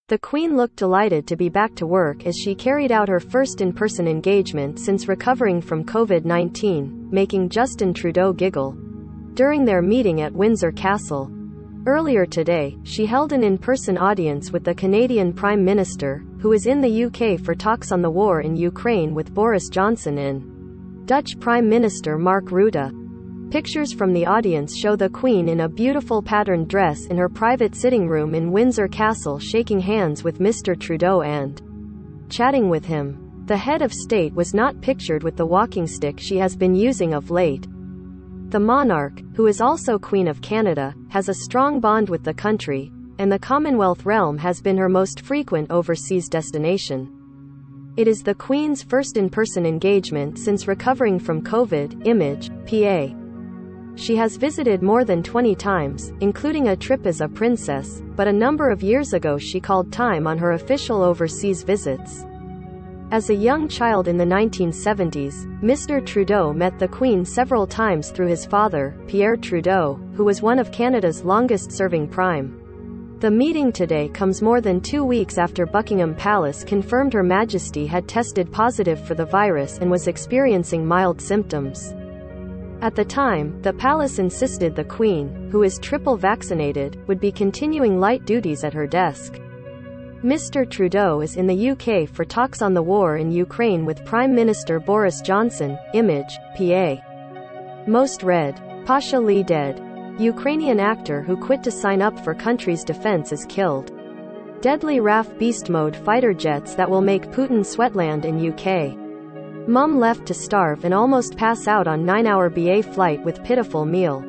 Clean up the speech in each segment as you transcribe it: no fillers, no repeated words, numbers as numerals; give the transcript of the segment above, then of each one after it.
The Queen looked delighted to be back to work as she carried out her first in-person engagement since recovering from COVID-19, making Justin Trudeau giggle. During their meeting at Windsor Castle earlier today, she held an in-person audience with the Canadian Prime Minister, who is in the UK for talks on the war in Ukraine with Boris Johnson and Dutch Prime Minister Mark Rutte. Pictures from the audience show the Queen in a beautiful patterned dress in her private sitting room in Windsor Castle shaking hands with Mr. Trudeau and chatting with him. The head of state was not pictured with the walking stick she has been using of late. The monarch, who is also Queen of Canada, has a strong bond with the country, and the Commonwealth realm has been her most frequent overseas destination. It is the Queen's first in-person engagement since recovering from COVID, Image, PA. She has visited more than 20 times, including a trip as a princess, but a number of years ago she called time on her official overseas visits. As a young child in the 1970s, Mr. Trudeau met the Queen several times through his father, Pierre Trudeau, who was one of Canada's longest-serving prime. The meeting today comes more than 2 weeks after Buckingham Palace confirmed Her Majesty had tested positive for the virus and was experiencing mild symptoms. At the time, the palace insisted the Queen, who is triple vaccinated, would be continuing light duties at her desk. Mr. Trudeau is in the UK for talks on the war in Ukraine with Prime Minister Boris Johnson, Image, PA. Most read. Pasha Lee dead. Ukrainian actor who quit to sign up for country's defense is killed. Deadly RAF beast mode fighter jets that will make Putin sweatland in UK. Mum left to starve and almost pass out on 9-hour BA flight with pitiful meal.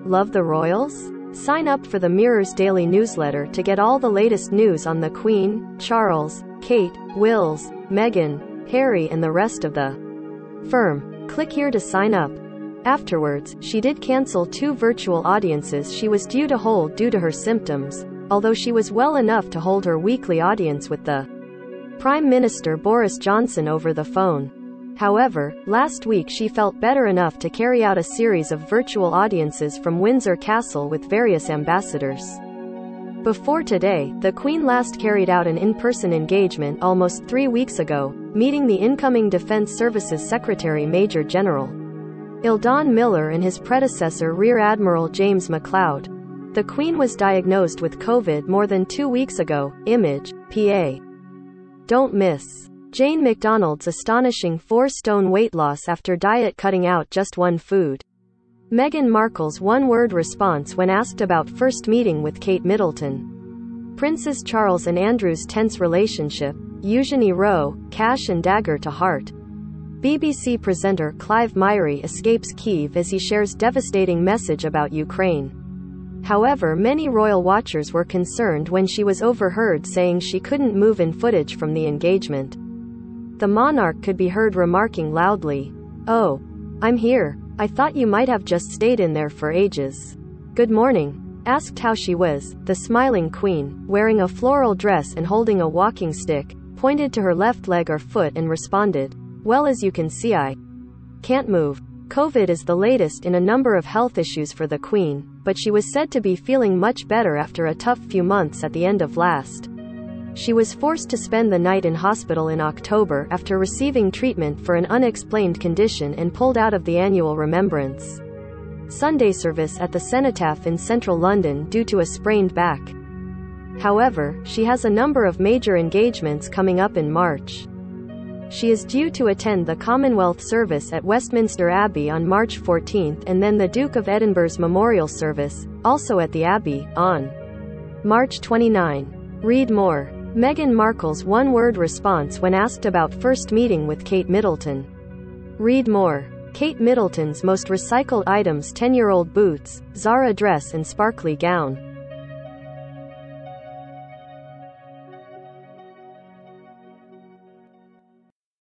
Love the royals? Sign up for the Mirror's daily newsletter to get all the latest news on the Queen, Charles, Kate, Wills, Meghan, Harry and the rest of the firm. Click here to sign up. Afterwards, she did cancel 2 virtual audiences she was due to hold due to her symptoms, although she was well enough to hold her weekly audience with the Prime Minister Boris Johnson over the phone. However, last week she felt better enough to carry out a series of virtual audiences from Windsor Castle with various ambassadors. Before today, the Queen last carried out an in-person engagement almost 3 weeks ago, meeting the incoming Defence Services Secretary Major General Eldon Miller and his predecessor Rear Admiral James MacLeod. The Queen was diagnosed with COVID more than 2 weeks ago. Image, PA. Don't miss Jane McDonald's astonishing 4-stone weight loss after diet cutting out just one food. Meghan Markle's one-word response when asked about first meeting with Kate Middleton. Princes Charles and Andrew's tense relationship, Eugenie Rowe, cash and dagger to heart. BBC presenter Clive Myrie escapes Kyiv as he shares devastating message about Ukraine. However, many royal watchers were concerned when she was overheard saying she couldn't move in footage from the engagement. The monarch could be heard remarking loudly, "Oh, I'm here. I thought you might have just stayed in there for ages." "Good morning." Asked how she was, the smiling Queen, wearing a floral dress and holding a walking stick, pointed to her left leg or foot and responded, "Well, as you can see, I can't move." COVID is the latest in a number of health issues for the Queen, but she was said to be feeling much better after a tough few months at the end of last. She was forced to spend the night in hospital in October after receiving treatment for an unexplained condition and pulled out of the annual Remembrance Sunday service at the Cenotaph in central London due to a sprained back. However, she has a number of major engagements coming up in March. She is due to attend the Commonwealth service at Westminster Abbey on March 14 and then the Duke of Edinburgh's memorial service, also at the Abbey, on March 29. Read more. Meghan Markle's one-word response when asked about first meeting with Kate Middleton. Read more. Kate Middleton's most recycled items: 10-year-old boots, Zara dress and sparkly gown.